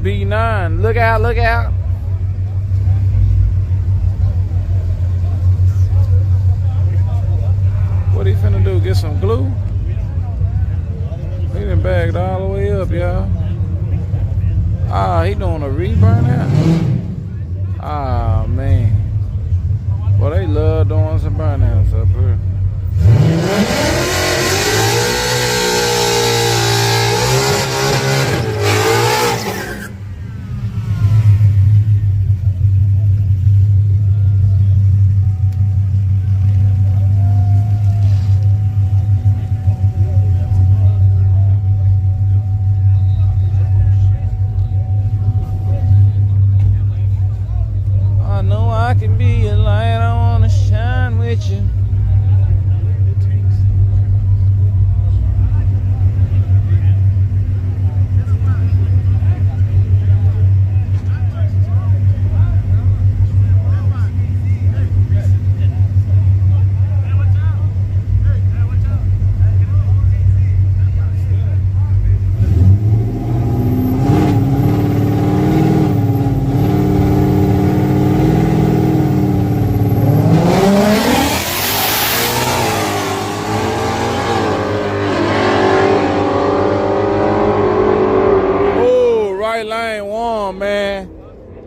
B9. Look out, look out. What he finna do? Get some glue? He done bagged all the way up, y'all. Ah, he doing a reburn out? Ah, man. Well, they love doing some burnouts up here. I know I can be a light, I wanna shine with you.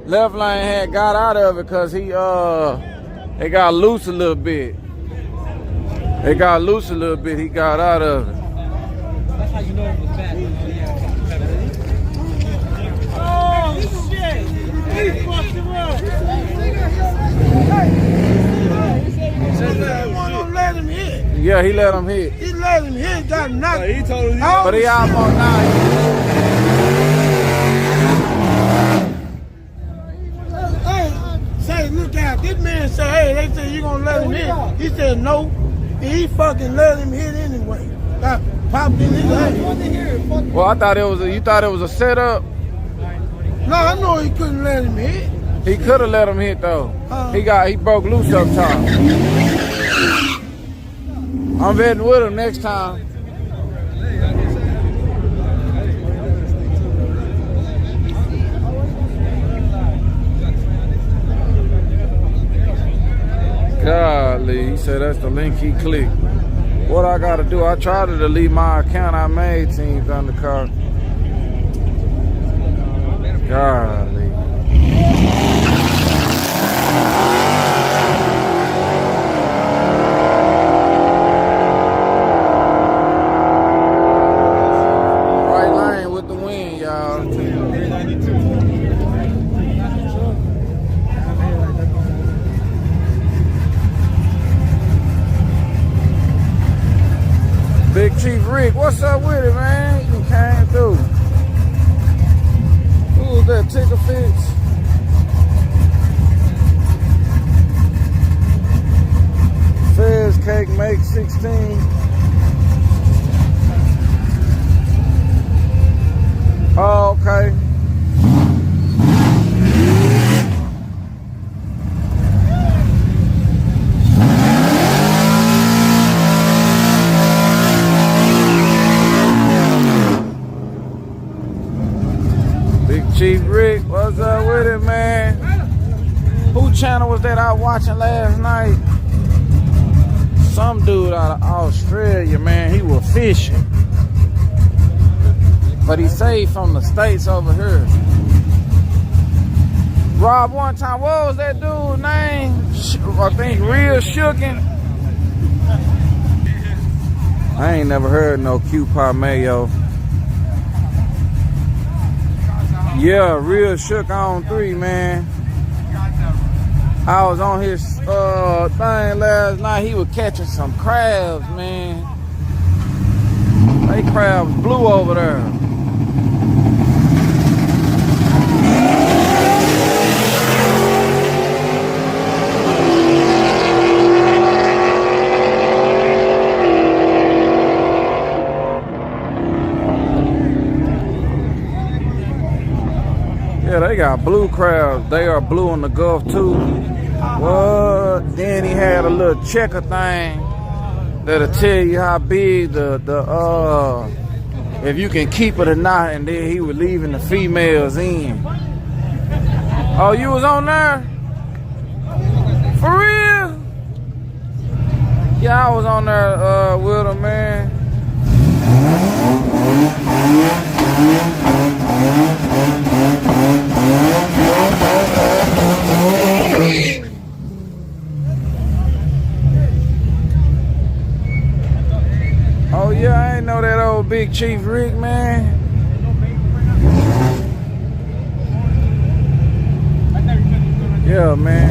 Left lane had got out of it because it got loose a little bit. It got loose a little bit. He got out of it. That's how you know it was bad. Oh shit! He fucked him up. He won't let him hit. Yeah, he let him hit. He let him hit. Got knocked. He told him. But he almost died. Look out, this man said, hey, they said you gonna let him hit. He said no, and he fucking let him hit anyway. Got popped in his head. Well, I thought it was you thought it was a setup? No, I know he couldn't let him hit. He could have let him hit though. He broke loose up top. I'm betting with him next time. Golly, he said that's the link he clicked. What I gotta do? I tried to delete my account. I made teams on the car. Golly. Right lane with the wind, y'all. Big Chief Rick, what's up with it, man? You came through. Who was that, Ticker Fix? Fez Cake Make 16. Oh, okay. Chief Rick, what's up with it, man? Who channel was that I was watching last night? Some dude out of Australia, man. He was fishing. But he saved from the States over here. Rob, one time, what was that dude's name? I think Real Shookin'. I ain't never heard no Q-Pop Mayo. Yeah, Real Shook on 3, man. I was on his thing last night. He was catching some crabs, man. They crabs blue over there. Yeah, they got blue crabs. They are blue in the Gulf too. What? Then he had a little checker thing that'll tell you how big the if you can keep it or not, and then he was leaving the females in. Oh, you was on there? For real? Yeah, I was on there with him, man. Oh yeah, I ain't know that old Big Chief Rick, man. Yeah, man.